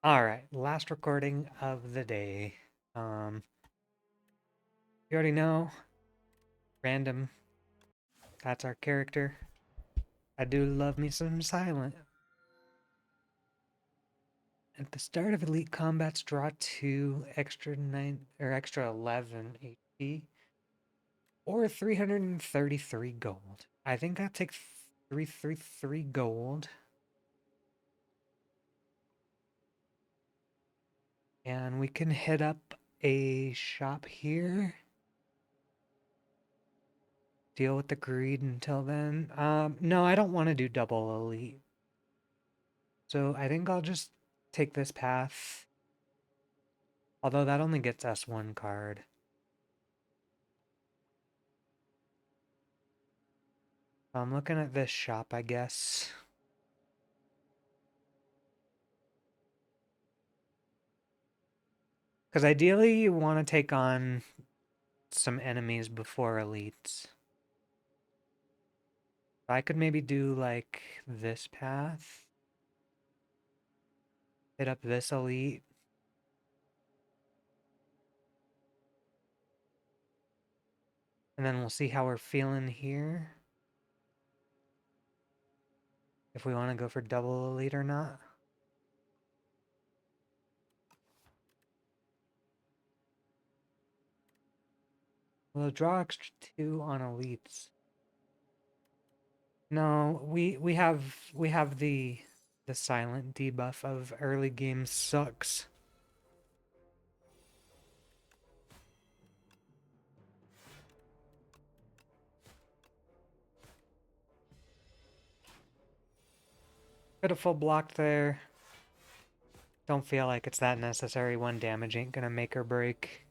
All right, last recording of the day. You already know, random. That's our character. I do love me some silent. At the start of Elite Combats, draw 2 extra 9 or extra 11 HP or 333 gold. I think I'll take 333 gold. And we can hit up a shop here. Deal with the greed until then. No, I don't want to do double elite. So I think I'll just take this path. Although that only gets us one card. I'm looking at this shop, I guess. Because ideally you want to take on some enemies before elites. I could maybe do like this path. Hit up this elite. And then we'll see how we're feeling here. If we want to go for double elite or not. We'll draw extra 2 on elites. No, we have the silent debuff of early game sucks. Could have full blocked there. Don't feel like it's that necessary. 1 damage ain't gonna make or break.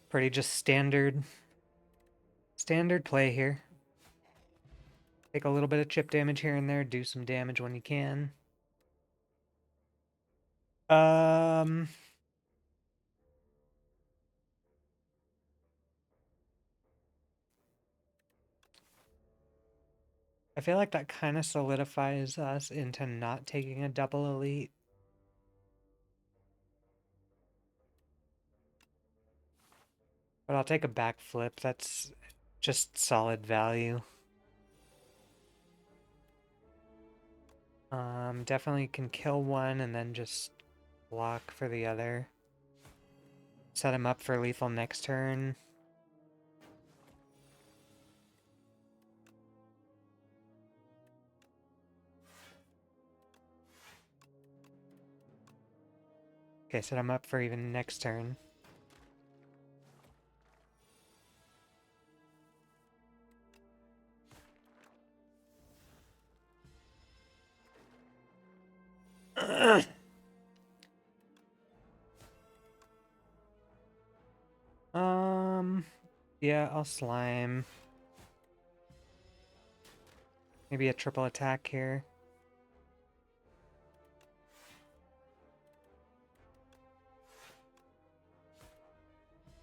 Pretty just standard play here. Take a little bit of chip damage here and there, do some damage when you can. I feel like that kind of solidifies us into not taking a double elite. But I'll take a backflip. That's just solid value. Definitely can kill one and then just block for the other. Set him up for lethal next turn. Okay, set him up for even next turn. Yeah, I'll slime. Maybe a triple attack here.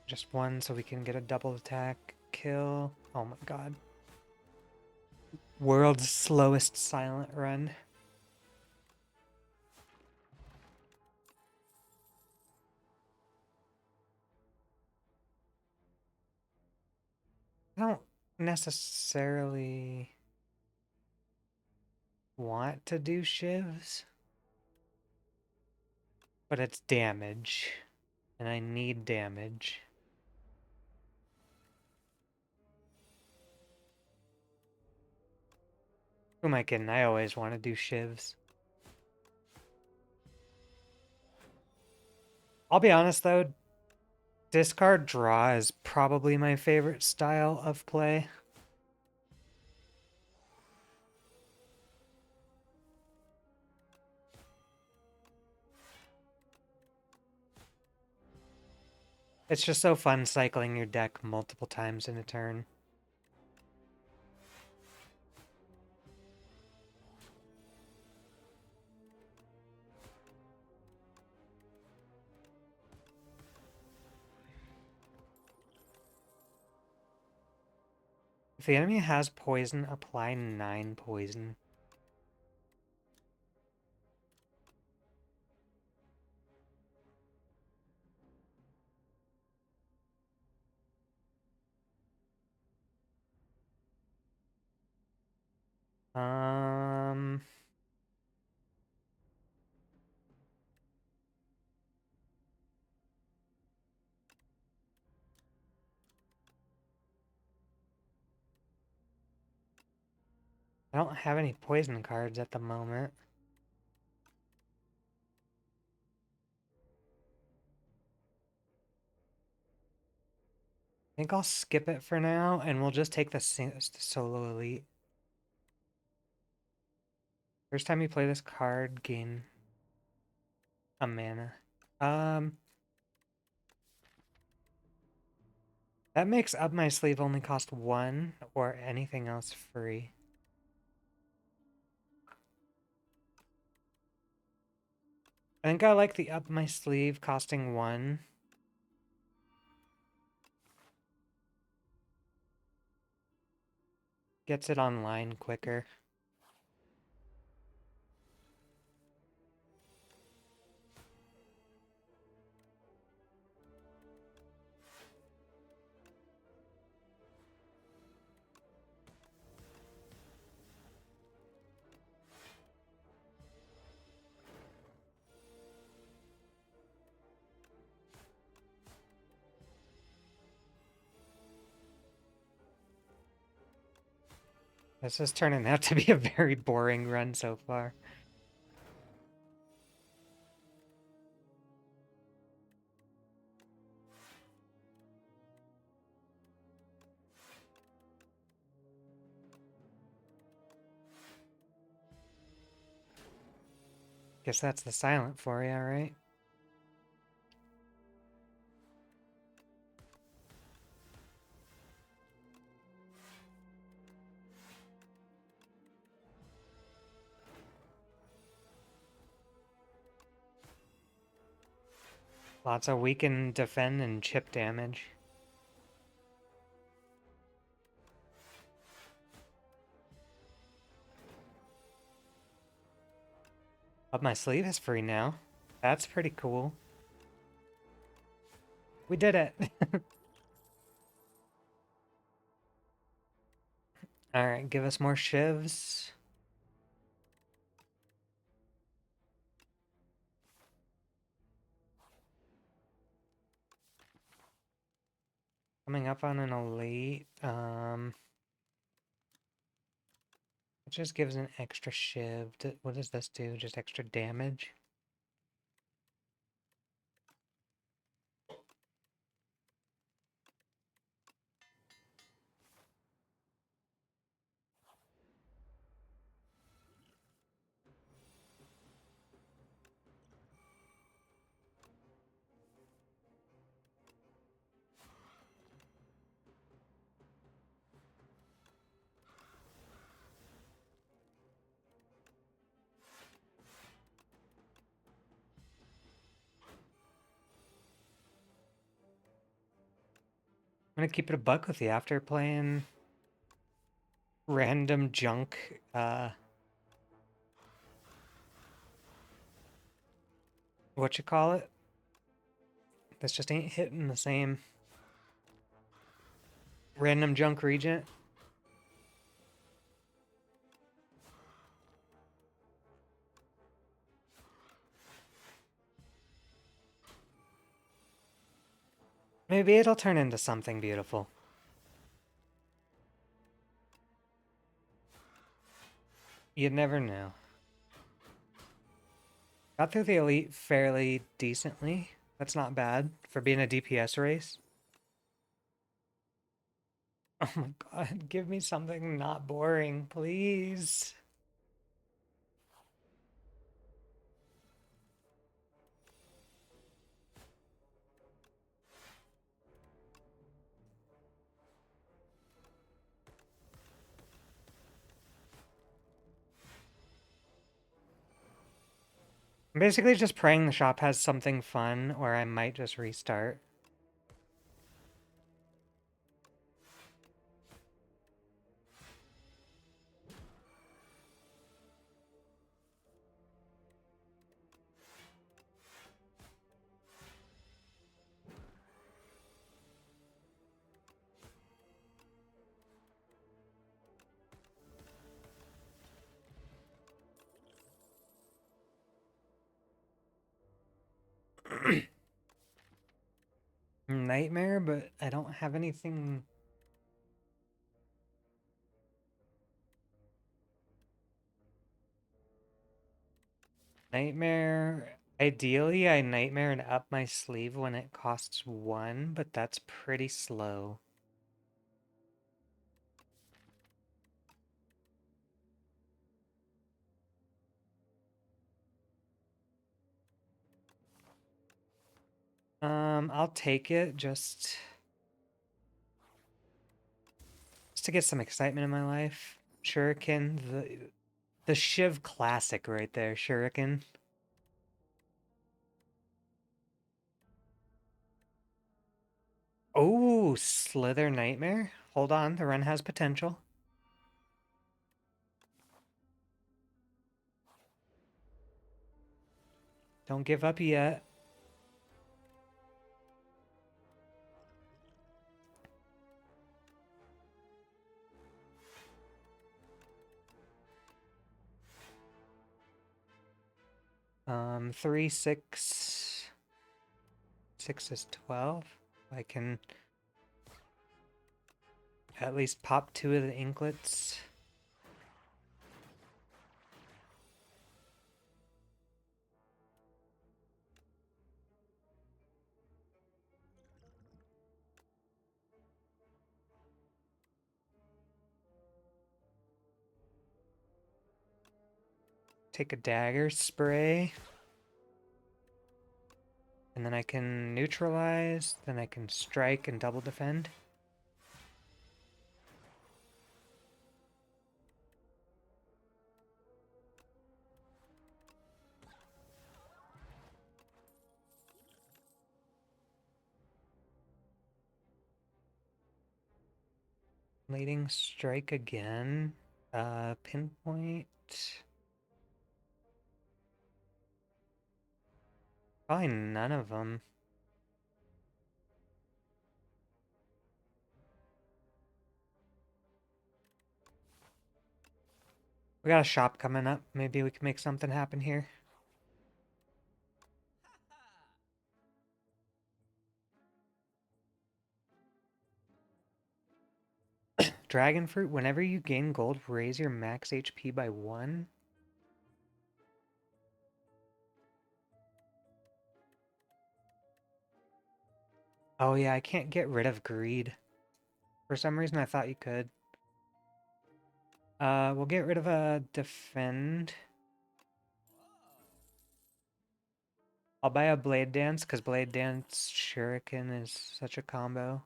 Just one so we can get a double attack kill. Oh my god. World's slowest silent run. I don't necessarily want to do shivs, but it's damage, and I need damage. Who am I kidding? I always want to do shivs. I'll be honest though, discard draw is probably my favorite style of play. It's just so fun cycling your deck multiple times in a turn. If the enemy has poison, apply 9 poison. Um, I don't have any poison cards at the moment. I think I'll skip it for now, and we'll just take the solo elite. First time you play this card, gain a mana. That makes Up My Sleeve only cost 1, or anything else free. I think I like the Up My Sleeve costing 1. Gets it online quicker. This is turning out to be a very boring run so far. Guess that's the silent for you, right? Lots of weaken, defend, and chip damage. Up My Sleeve is free now. That's pretty cool. We did it! Alright, give us more shivs. Coming up on an elite. It just gives an extra shiv. What does this do? Just extra damage? I'm gonna keep it a buck with you after playing random junk, what you call it? This just ain't hitting the same. Random junk regent. Maybe it'll turn into something beautiful. You'd never know. Got through the elite fairly decently. That's not bad for being a DPS race. Oh my god, give me something not boring, please. I'm basically just praying the shop has something fun, or I might just restart. Nightmare, but I don't have anything. Nightmare. Ideally, I nightmare and up my sleeve when it costs 1, but that's pretty slow. I'll take it just to get some excitement in my life. Shuriken, the Shiv classic right there, Shuriken. Oh, Slither Nightmare. Hold on, the run has potential. Don't give up yet. Three, six. 6 is 12. I can at least pop 2 of the inklets. Take a dagger spray. And then I can neutralize, then I can strike and double defend. Leading strike again. Pinpoint. Probably none of them. We got a shop coming up. Maybe we can make something happen here. Dragon fruit. Whenever you gain gold, raise your max HP by 1. Oh yeah, I can't get rid of greed. For some reason, I thought you could. We'll get rid of a defend. I'll buy a Blade Dance, because Blade Dance Shuriken is such a combo.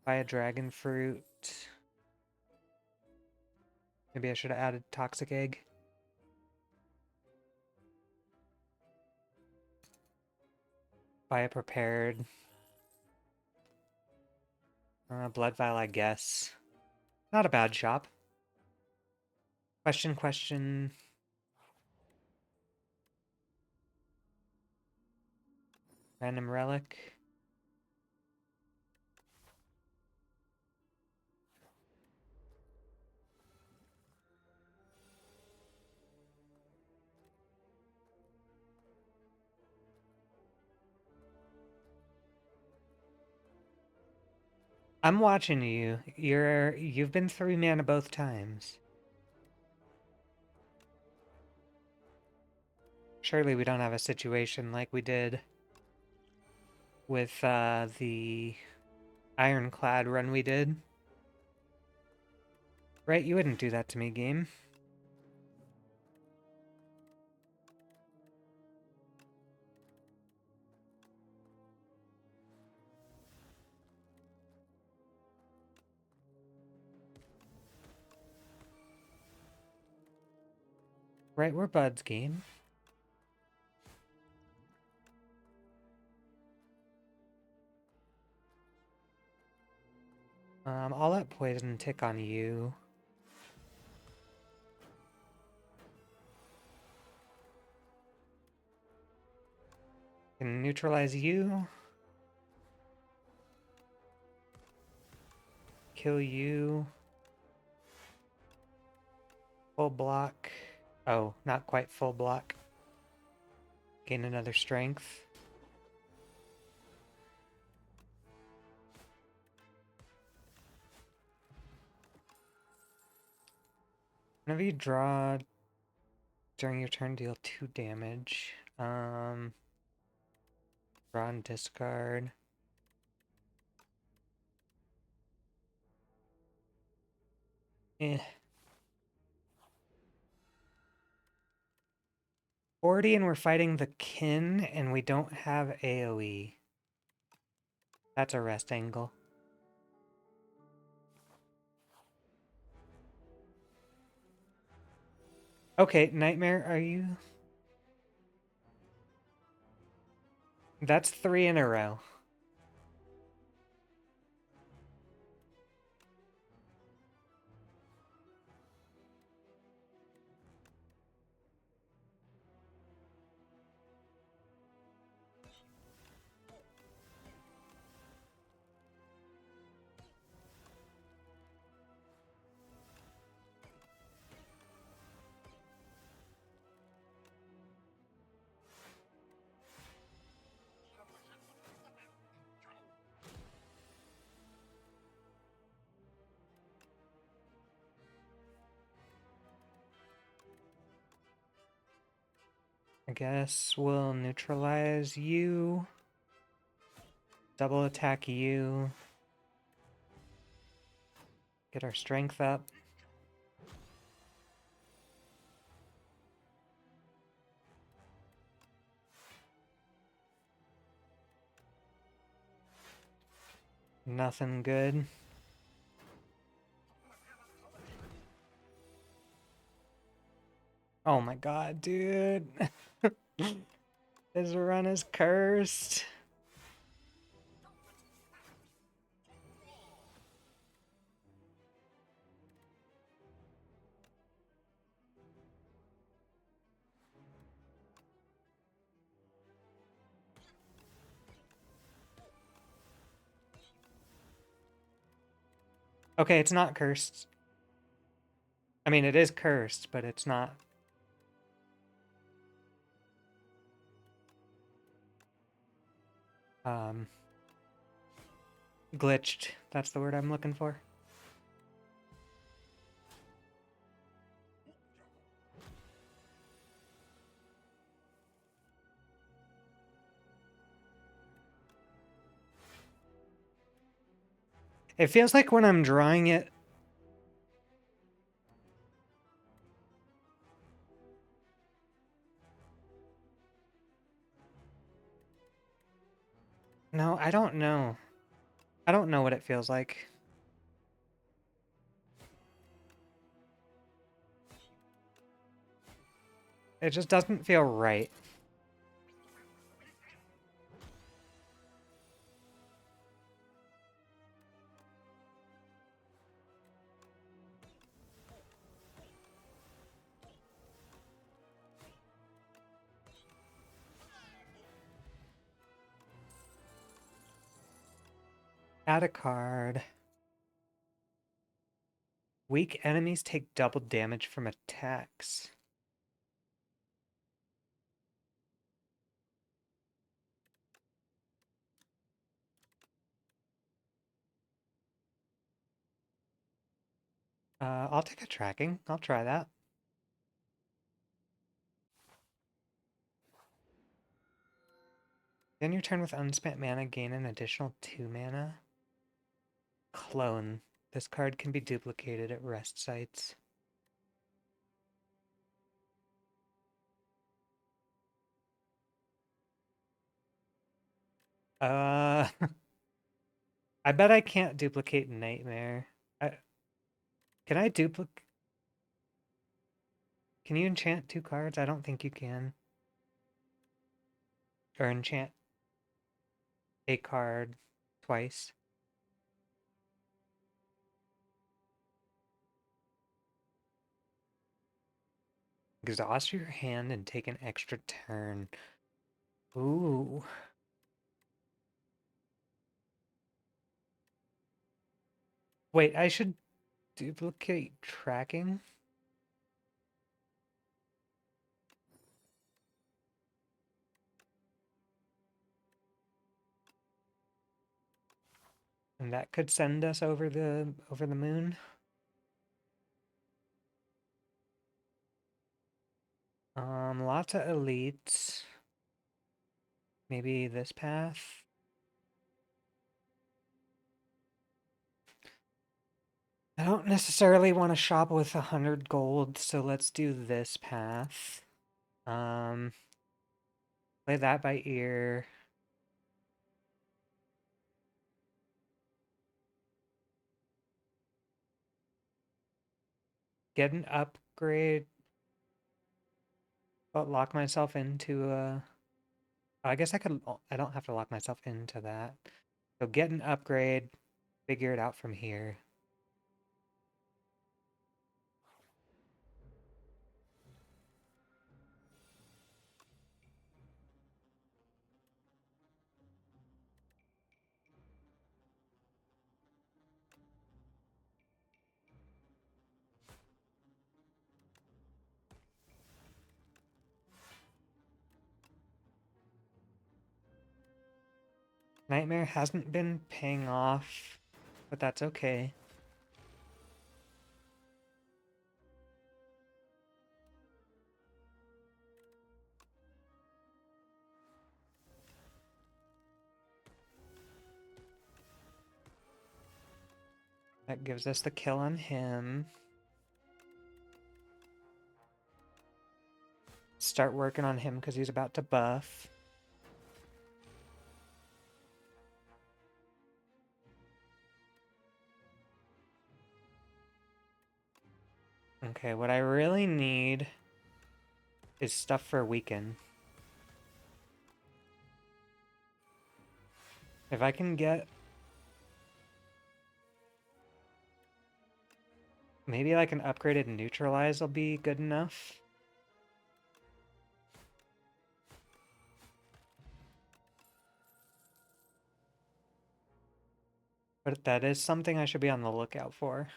Buy a Dragon Fruit. Maybe I should have added Toxic Egg. Buy a Prepared. Blood Vial, I guess. Not a bad shop. Question, question. Random Relic. I'm watching you. You've been 3 mana both times. Surely we don't have a situation like we did with the Ironclad run we did. Right? You wouldn't do that to me, game. Right, we're buds, game. I'll let Poison tick on you. Can neutralize you. Kill you. Full block. Oh, not quite full block. Gain another strength. Whenever you draw during your turn, deal 2 damage. Draw and discard. Eh. 40 and we're fighting the kin and we don't have AoE. That's a rest angle. Okay, Nightmare, are you? That's 3 in a row. I guess we'll neutralize you. Double attack you. Get our strength up. Nothing good. Oh my god, dude. His run is cursed. Okay, it's not cursed. I mean, it is cursed, but it's not. Glitched. That's the word I'm looking for. It feels like when I'm drawing it... No, I don't know. I don't know what it feels like. It just doesn't feel right. Add a card. Weak enemies take double damage from attacks. I'll take a tracking. I'll try that. Then your turn with unspent mana, gain an additional 2 mana. Clone. This card can be duplicated at rest sites. I bet I can't duplicate Nightmare. Can I duplicate? Can you enchant 2 cards? I don't think you can. Or enchant a card twice. Exhaust your hand and take an extra turn. Ooh. Wait, I should duplicate tracking? And that could send us over the moon. Lots of elites. Maybe this path. I don't necessarily want to shop with 100 gold, so let's do this path. Um, Play that by ear. Get an upgrade, but lock myself into a... I guess I don't have to lock myself into that. So get an upgrade, figure it out from here. Nightmare hasn't been paying off, but that's okay. That gives us the kill on him. Start working on him because he's about to buff. Okay, what I really need is stuff for weaken. If I can get maybe like an upgraded neutralize will be good enough. But that is something I should be on the lookout for.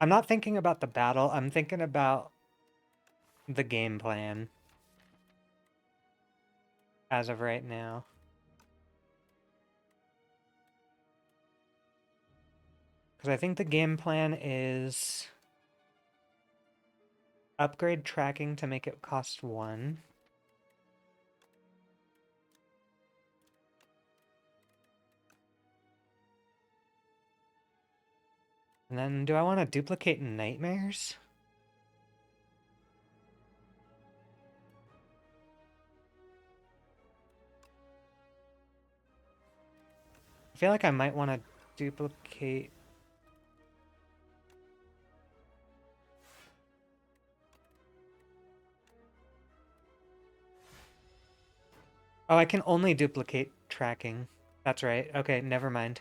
I'm not thinking about the battle. I'm thinking about the game plan as of right now. Because I think the game plan is upgrade tracking to make it cost 1. And then do I want to duplicate nightmares? I feel like I might want to duplicate... Oh, I can only duplicate tracking. That's right. Okay, never mind.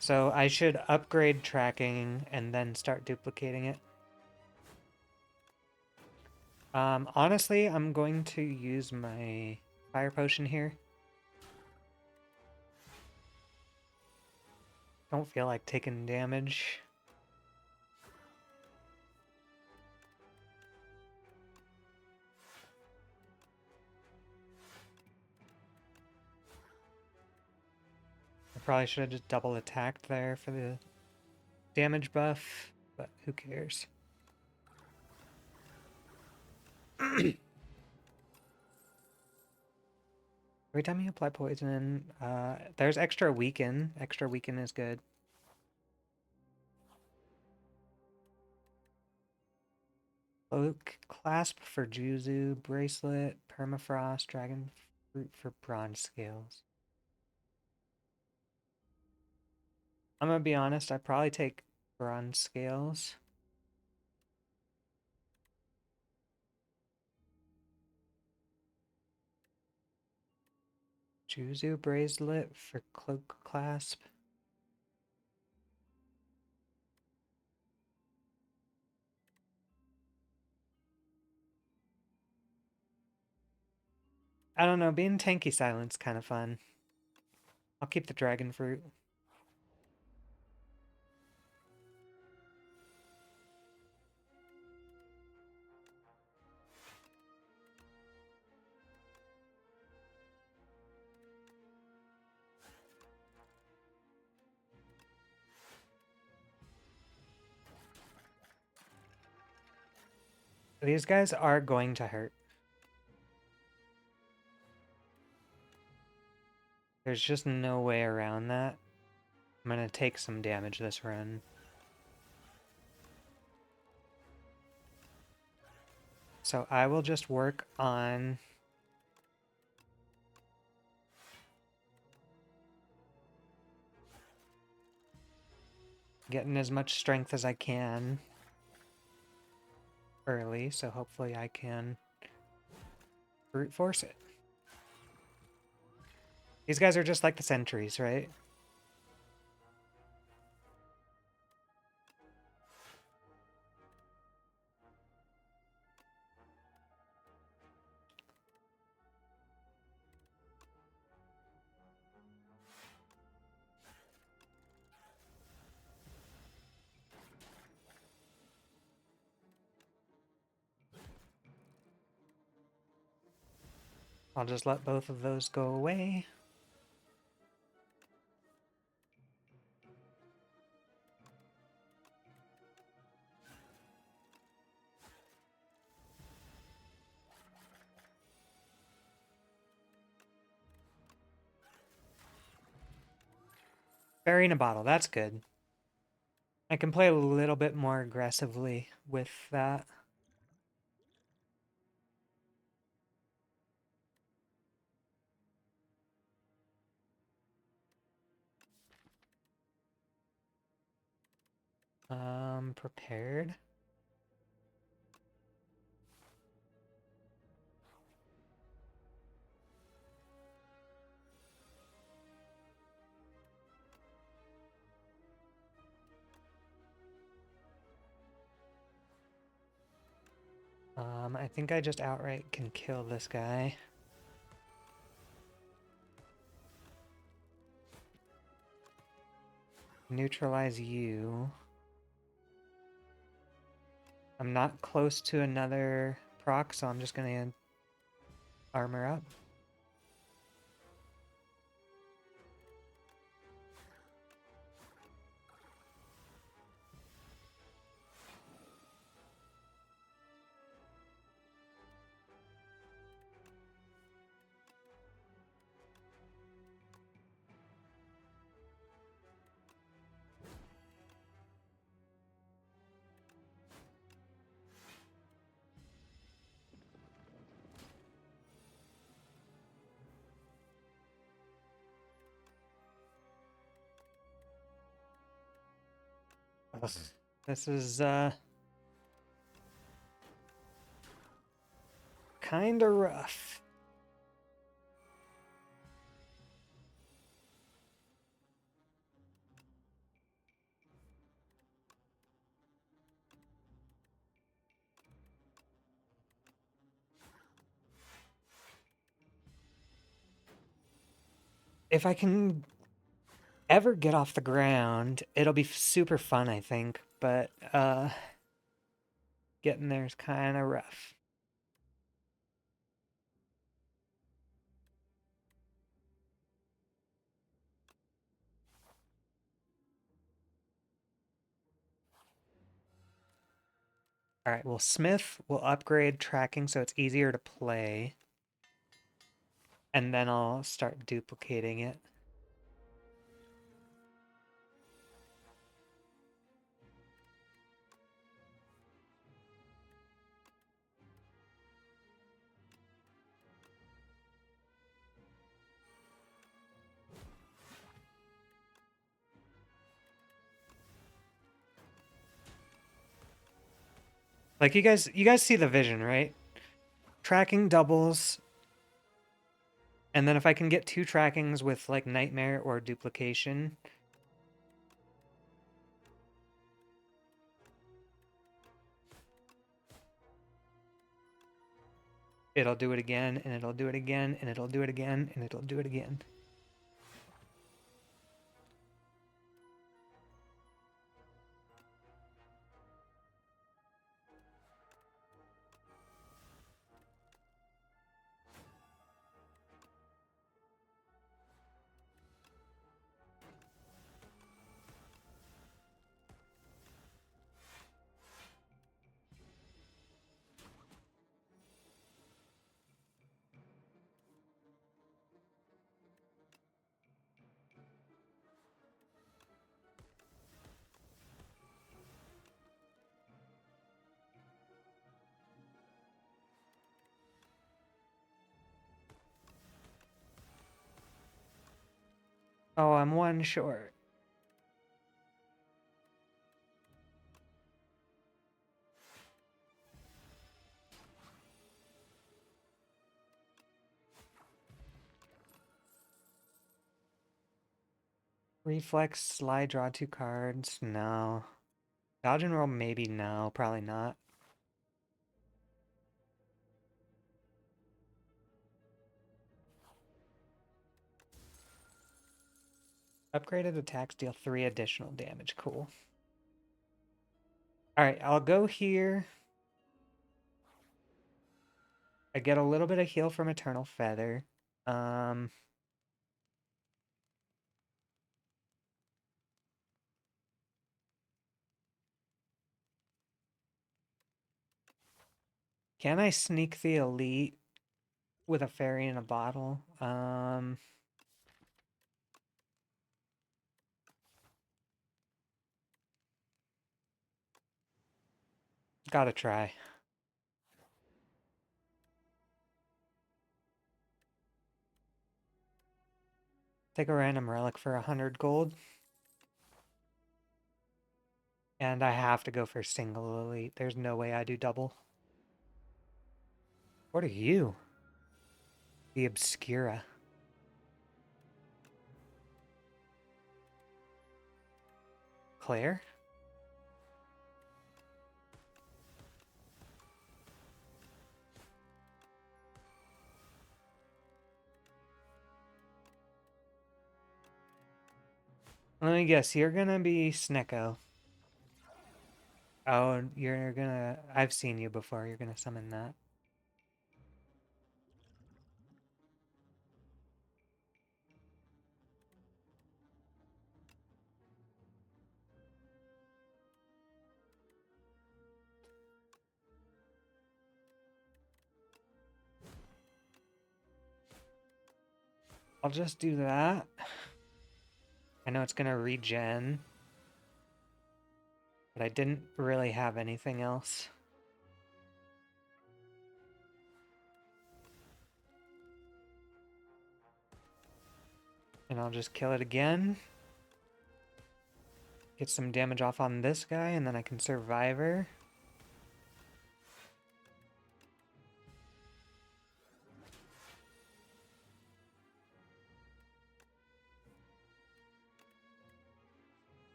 So I should upgrade tracking and then start duplicating it. Honestly, I'm going to use my fire potion here. Don't feel like taking damage. I probably should have just double attacked there for the damage buff, but who cares? Every time you apply poison, there's extra weaken. Extra weaken is good. Oak clasp for Juzu, bracelet, permafrost, dragon fruit for bronze scales. I'm gonna be honest, I'd probably take bronze scales. Juzu bracelet for cloak clasp. I don't know, being tanky silent's kind of fun. I'll keep the dragon fruit. These guys are going to hurt. There's just no way around that. I'm gonna take some damage this run. So I will just work on getting as much strength as I can early, so hopefully I can brute force it. These guys are just like the sentries, right? I'll just let both of those go away. Fairy in a bottle, that's good. I can play a little bit more aggressively with that. Prepared. I think I just outright can kill this guy. Neutralize you. I'm not close to another proc, so I'm just gonna armor up. This is kinda rough. If I can ever get off the ground, it'll be super fun, I think, but getting there is kinda rough. Alright, well, Smith will upgrade tracking so it's easier to play. And then I'll start duplicating it. Like you guys see the vision, right? Tracking doubles, and then if I can get 2 trackings with like Nightmare or Duplication, it'll do it again, and it'll do it again, and it'll do it again, and it'll do it again. Oh, I'm 1 short. Reflex, slide, draw 2 cards. No. Dodge and roll, maybe no. Probably not. Upgraded attacks deal 3 additional damage. Cool. Alright, I'll go here. I get a little bit of heal from Eternal Feather. Um, can I sneak the Elite with a fairy in a bottle? Gotta try. Take a random relic for 100 gold. And I have to go for single Elite. There's no way I do double. What are you? The Obscura. Claire? Let me guess, you're gonna be Snecko. Oh, you're gonna... I've seen you before. You're gonna summon that. I'll just do that. I know it's gonna regen, but I didn't really have anything else. And I'll just kill it again. Get some damage off on this guy, and then I can Survivor.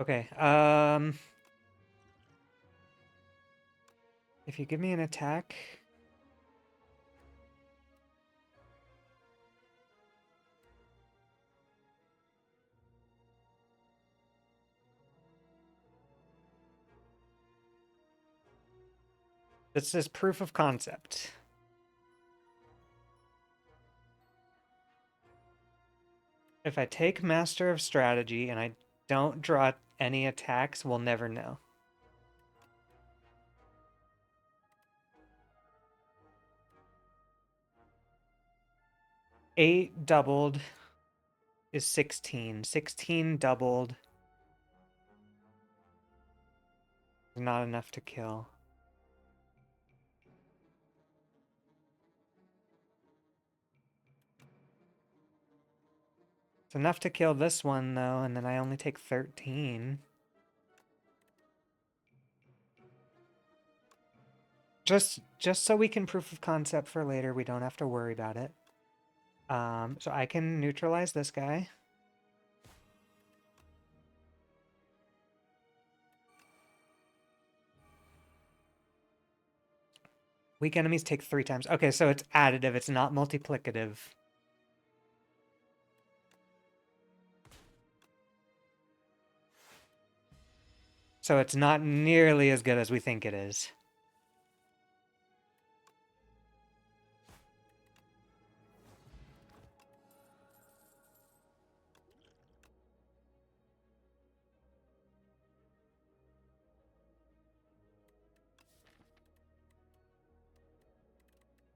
Okay, if you give me an attack... This is proof of concept. If I take Master of Strategy and I don't draw any attacks, we'll never know. Eight doubled is 16. 16 doubled is not enough to kill. It's enough to kill this one, though, and then I only take 13. Just so we can proof of concept for later, we don't have to worry about it. So I can neutralize this guy. Weak enemies take 3 times. Okay, so it's additive, it's not multiplicative. So it's not nearly as good as we think it is.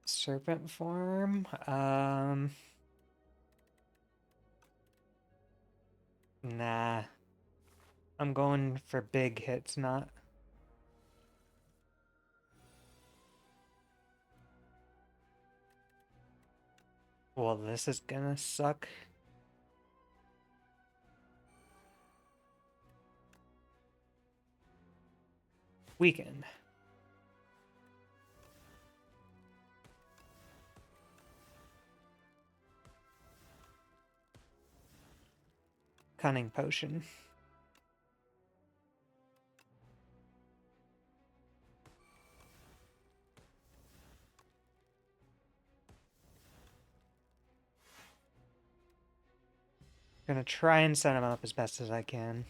Serpent form. Nah. I'm going for big hits, not. Well, this is gonna suck. Weaken. Cunning potion. Gonna try and set him up as best as I can.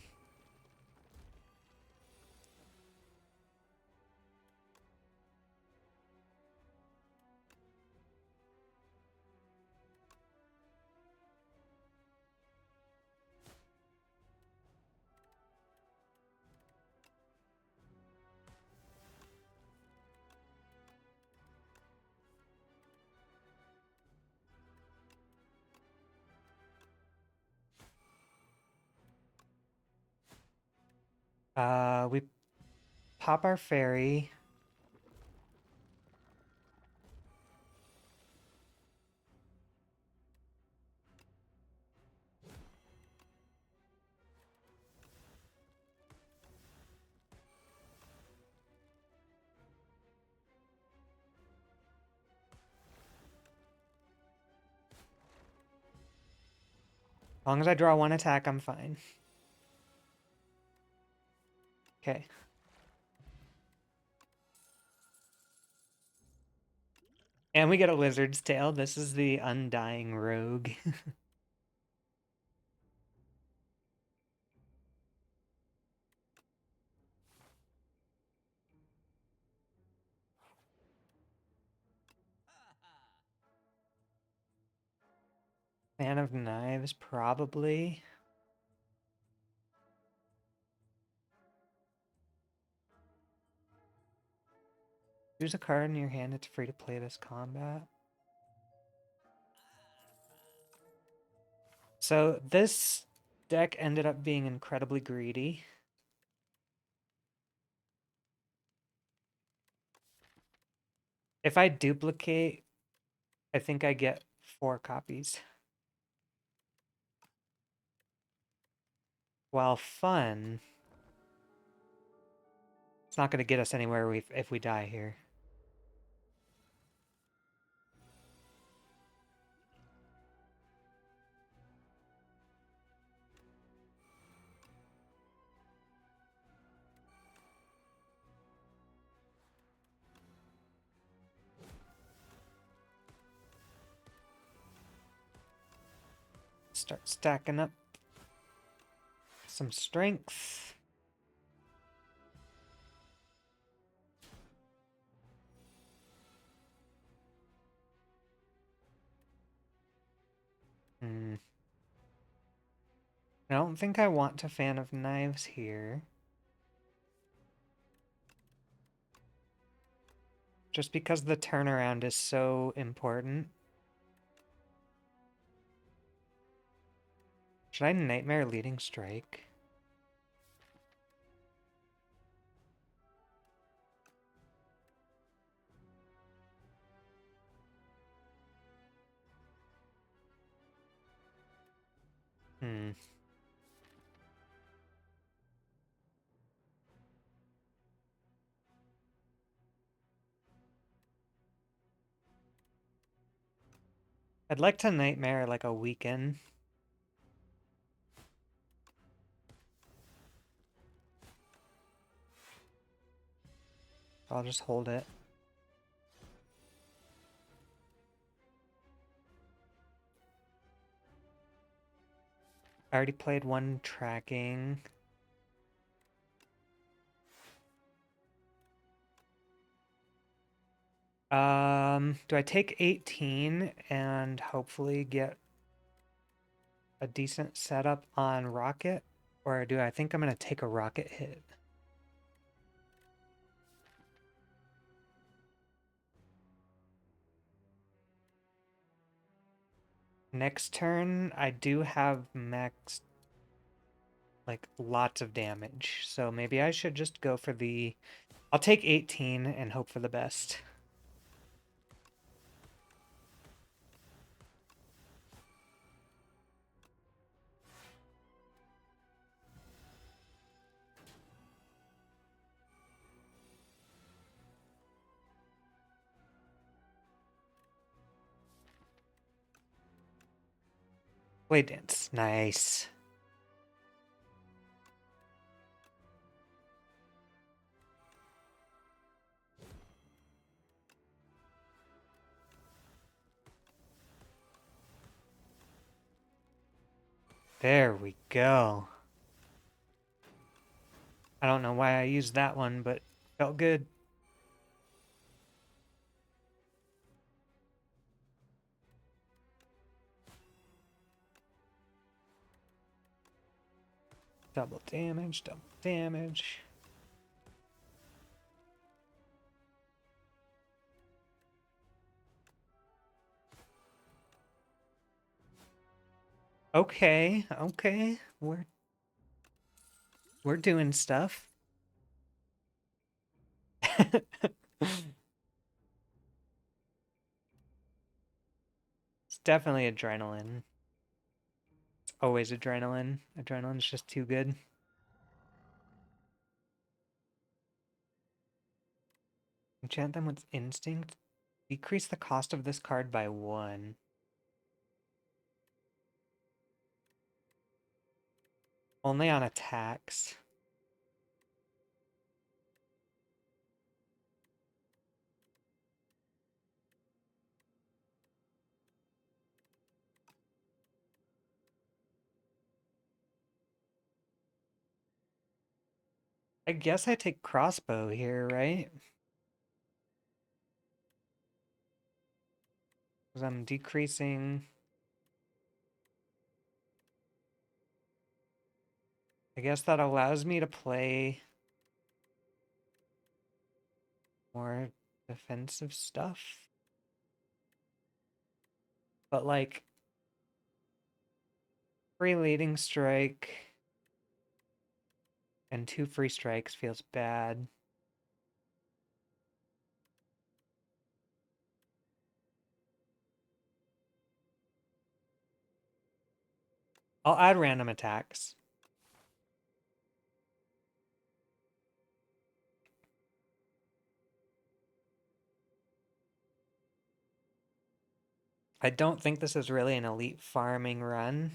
We pop our fairy. As long as I draw 1 attack, I'm fine. Okay. And we get a lizard's tail. This is the undying rogue. Fan of Knives, probably. Choose a card in your hand. It's free to play this combat. So this deck ended up being incredibly greedy. If I duplicate, I think I get 4 copies. While fun, it's not going to get us anywhere if we die here. Start stacking up some strength. I don't think I want to Fan of Knives here. Just because the turnaround is so important. Should I Nightmare Leading Strike? Hmm. I'd like to nightmare like a weekend. I'll just hold it. I already played one tracking. Do I take 18 and hopefully get a decent setup on rocket? Or do I think I'm gonna take a rocket hit? Next turn, I do have max, like, lots of damage. So maybe I should just go for the... I'll take 18 and hope for the best. Blade dance. Nice. There we go. I don't know why I used that one, but felt good. Double damage, double damage. Okay, okay. We're doing stuff. It's definitely adrenaline. It's always adrenaline. Adrenaline's just too good. Enchant them with instinct. Decrease the cost of this card by 1. Only on attacks. I guess I take crossbow here, right? Because I'm decreasing. I guess that allows me to play more defensive stuff. But like, free leading strike and 2 free strikes feels bad. I'll add random attacks. I don't think this is really an elite farming run.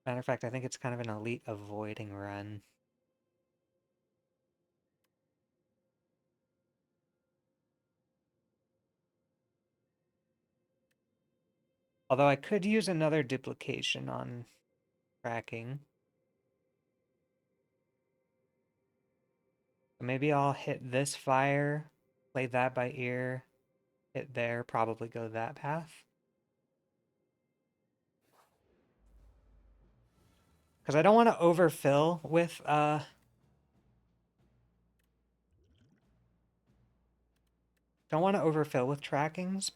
Matter of fact, I think it's kind of an elite avoiding run. Although I could use another duplication on tracking. So maybe I'll hit this fire, play that by ear, hit there, probably go that path. Because I don't want to overfill with trackings,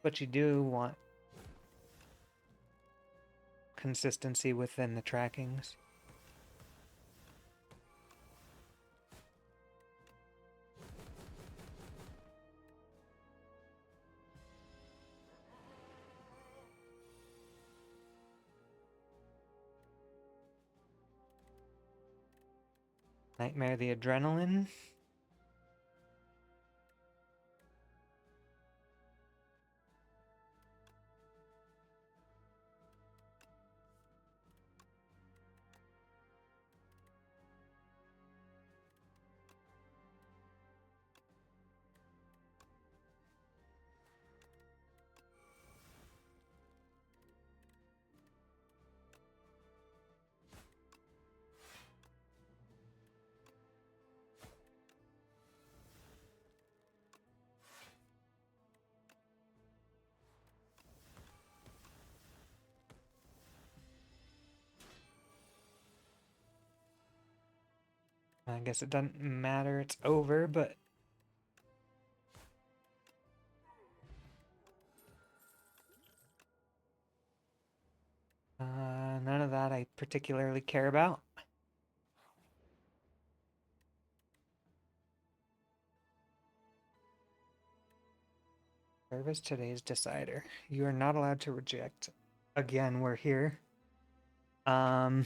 but you do want consistency within the trackings. Nightmare the adrenaline. I guess it doesn't matter, it's over, but... none of that I particularly care about. Service today's decider. You are not allowed to reject. Again, we're here. Um...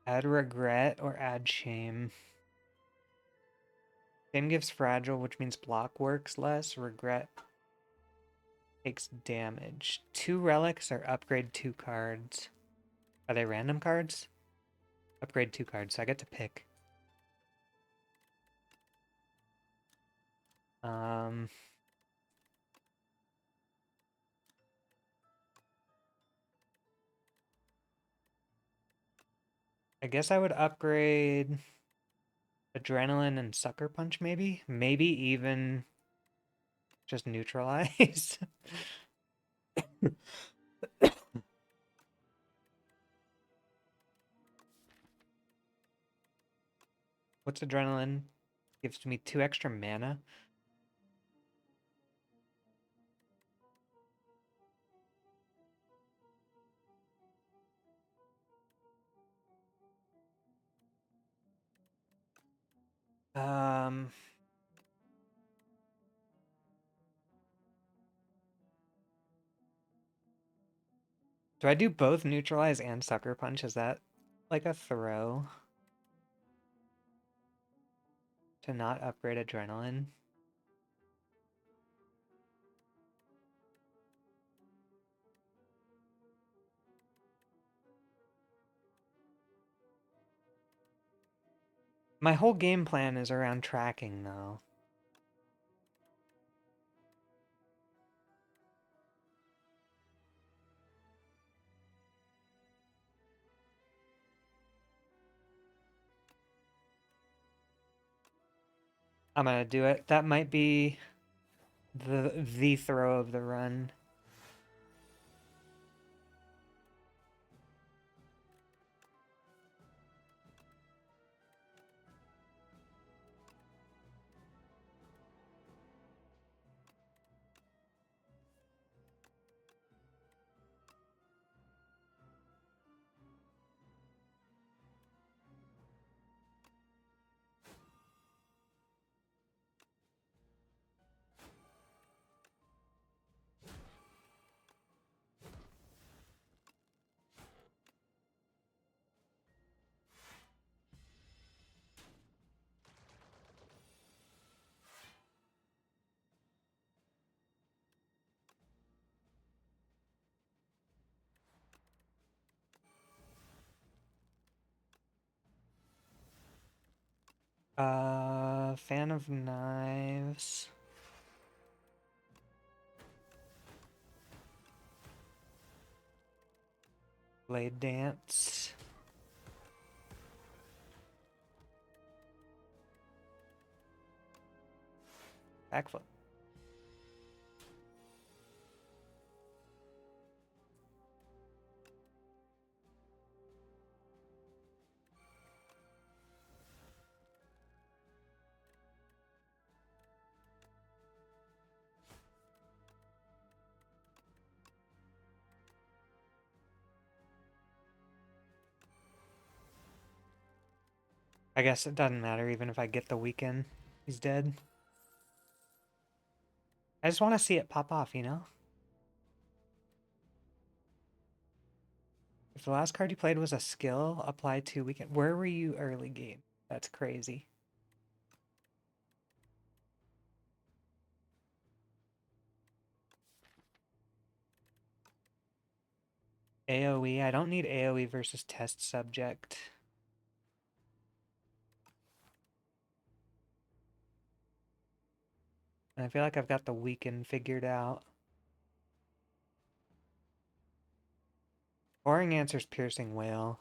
Add regret or add shame. Shame gives fragile, which means block works less. Regret takes damage. 2 relics or upgrade 2 cards. Are they random cards? Upgrade 2 cards, so I get to pick. I guess I would upgrade Adrenaline and Sucker Punch, maybe? Maybe even just Neutralize. What's Adrenaline? Gives me 2 extra mana. Do I do both Neutralize and Sucker Punch? Is that like a throw? To not upgrade Adrenaline? My whole game plan is around tracking, though. I'm gonna do it. That might be the throw of the run. Fan of Knives. Blade Dance. Backflip. I guess it doesn't matter even if I get the weekend. He's dead. I just want to see it pop off, you know? If the last card you played was a skill, apply to weekend. Where were you early game? That's crazy. AoE. I don't need AoE versus test subject. And I feel like I've got the weekend figured out. Boring answer's Piercing Whale.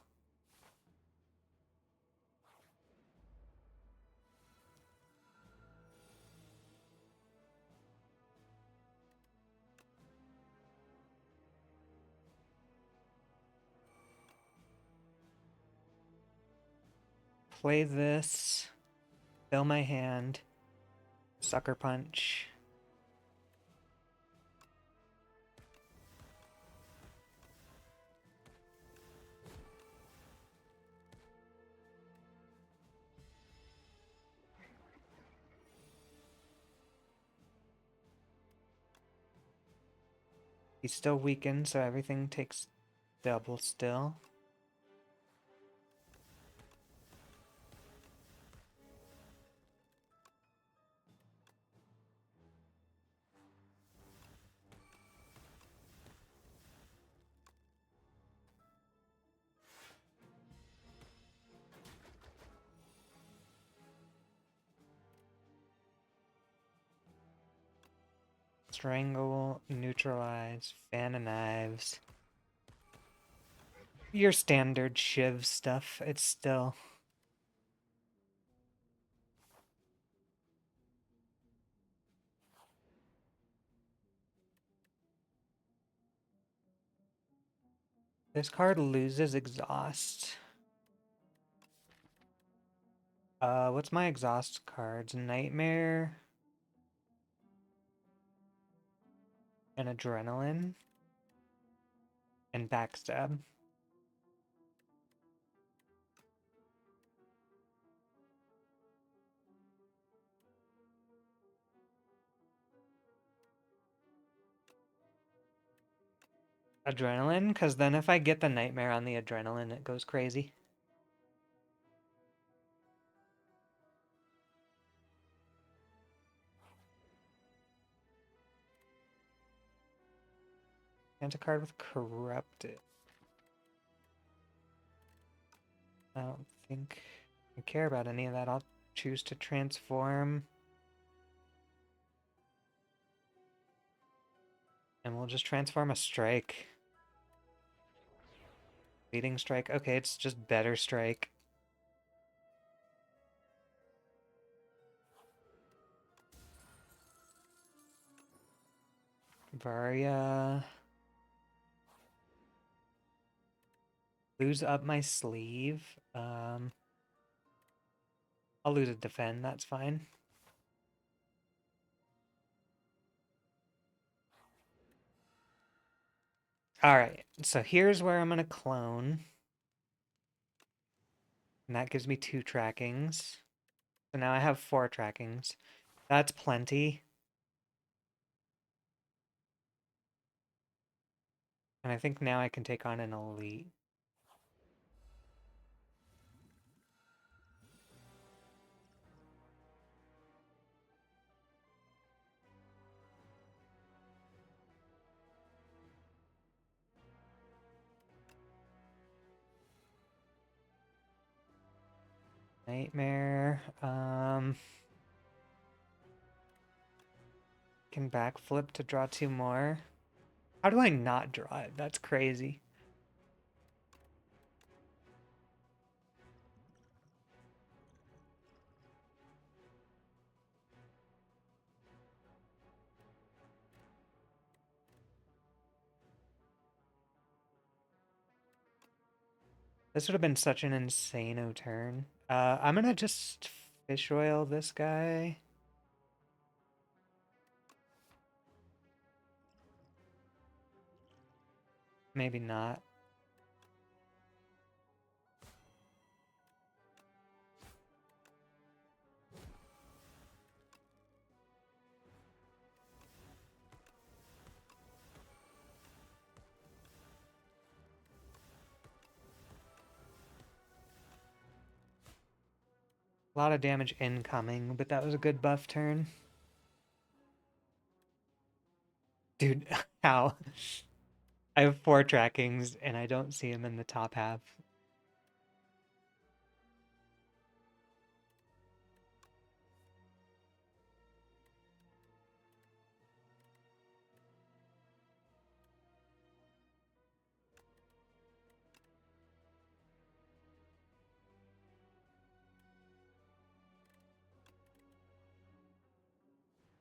play this, fill my hand, sucker punch. He's still weakened, so everything takes double still. Strangle, neutralize, fan of knives. Your standard Shiv stuff, it's still... This card loses exhaust. What's my exhaust cards? Nightmare and Adrenaline and Backstab. Adrenaline, because then if I get the Nightmare on the Adrenaline, it goes crazy. And a card with Corrupted. I don't think I care about any of that. I'll choose to transform. And we'll just transform a Strike. Leading Strike. Okay, it's just better Strike. Varia. Lose up my sleeve. I'll lose a defend, that's fine. Alright, so here's where I'm gonna clone. And that gives me 2 trackings. So now I have 4 trackings. That's plenty. And I think now I can take on an elite. Nightmare. Can backflip to draw 2 more. How do I not draw it? That's crazy. This would have been such an insane turn. I'm gonna just fish oil this guy. Maybe not. A lot of damage incoming, but that was a good buff turn. Dude, how? I have 4 trackings, and I don't see him in the top half.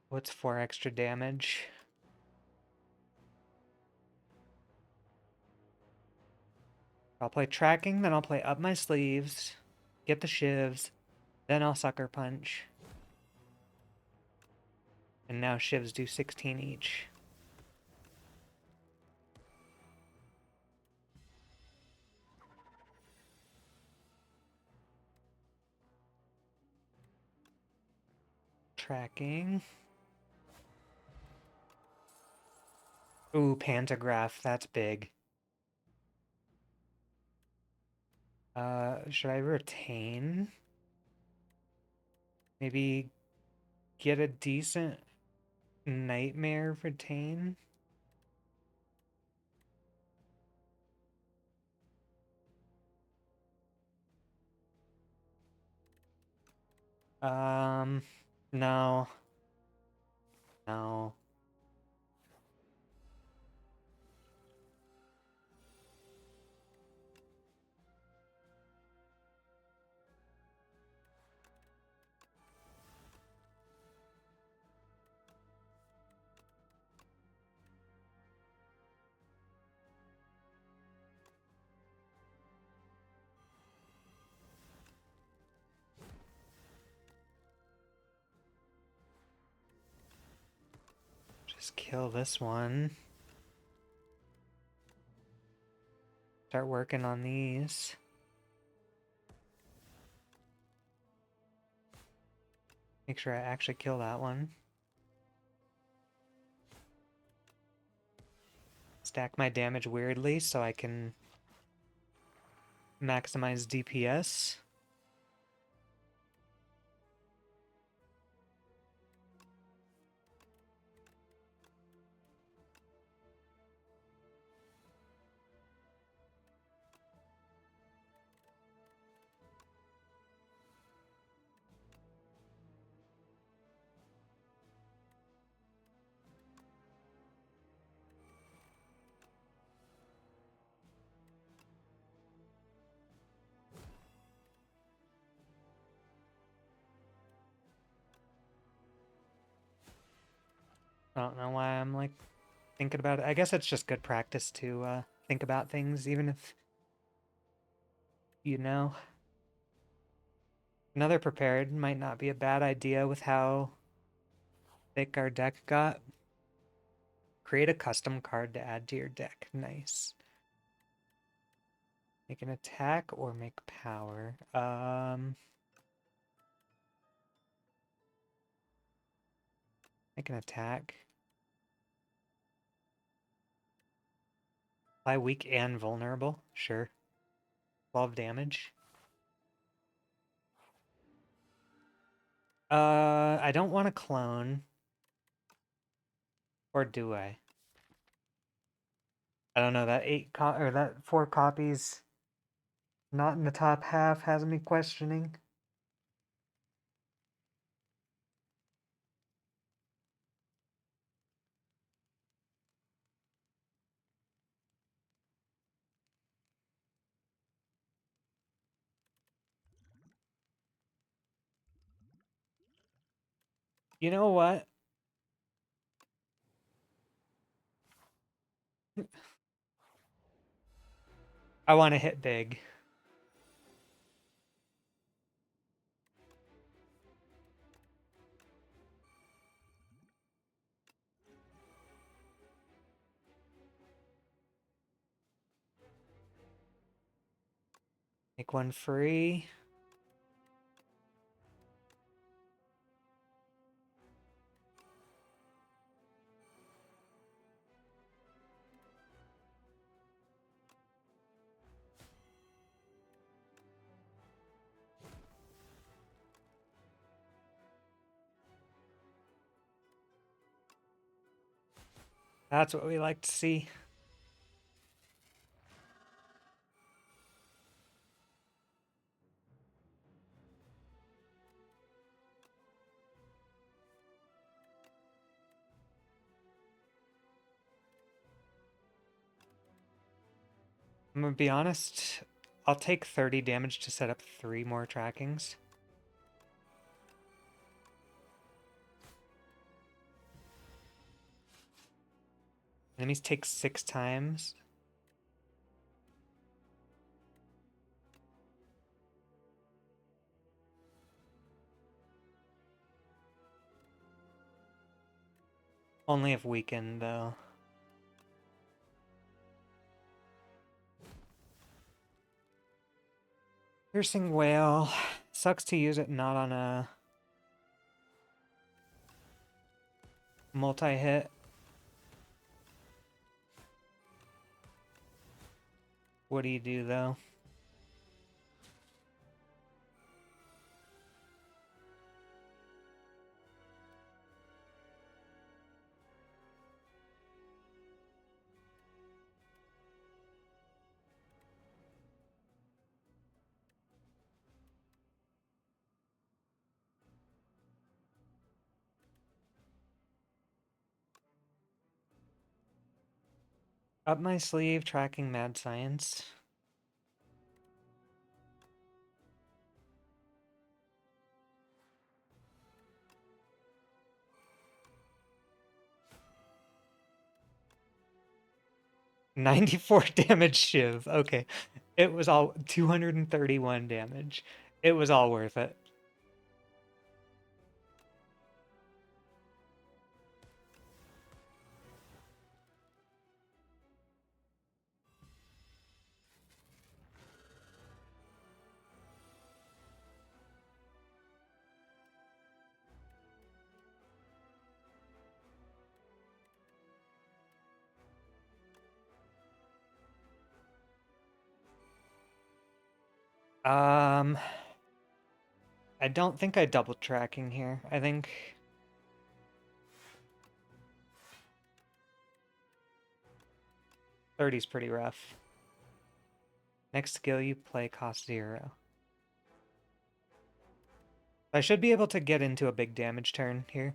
What's 4 extra damage? I'll play tracking, then I'll play up my sleeves, get the shivs, then I'll sucker punch. And now shivs do 16 each. Tracking. Ooh, pantograph, that's big. Should I retain? Maybe get a decent nightmare retain? No. No. Just kill this one. Start working on these. Make sure I actually kill that one. Stack my damage weirdly so I can maximize DPS. I don't know why I'm like thinking about it. I guess it's just good practice to think about things, even if you know. Another prepared might not be a bad idea with how thick our deck got. Create a custom card to add to your deck. Nice. Make an attack or make power. Make an attack. Apply weak and vulnerable. Sure. 12 damage. I don't want to clone. Or do I? I don't know. That that 4 copies not in the top half has me questioning. You know what? I want to hit big. Make one free. That's what we like to see. I'm gonna be honest. I'll take 30 damage to set up 3 more trackings. Enemies take 6 times. Only if weakened, though. Piercing Whale. Sucks to use it not on a multi-hit. What do you do, though? Up my sleeve, tracking mad science. $94 damage shiv. Okay. It was all 231 damage. It was all worth it. I don't think I double tracking here. I think 30's pretty rough. Next skill you play costs 0. I should be able to get into a big damage turn here.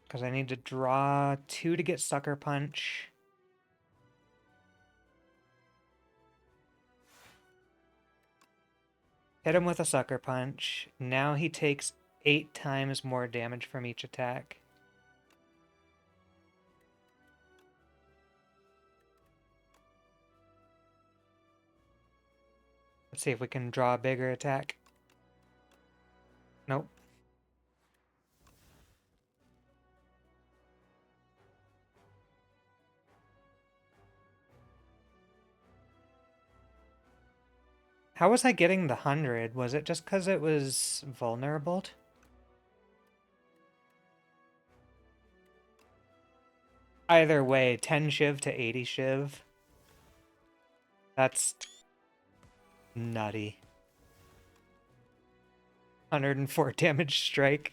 Because I need to draw 2 to get Sucker Punch. Hit him with a Sucker Punch. Now he takes 8 times more damage from each attack. Let's see if we can draw a bigger attack. Nope. How was I getting the 100? Was it just because it was vulnerable? Either way, 10 shiv to 80 shiv. That's nutty. 104 damage strike.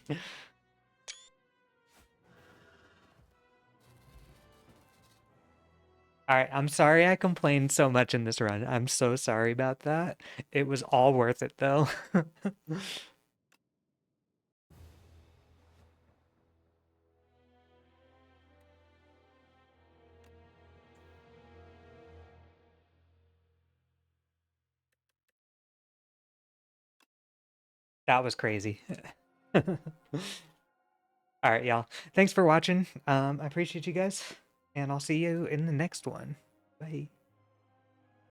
Alright, I'm sorry I complained so much in this run. I'm so sorry about that. It was all worth it, though. That was crazy. Alright, y'all. Thanks for watching. I appreciate you guys, and I'll see you in the next one. Bye.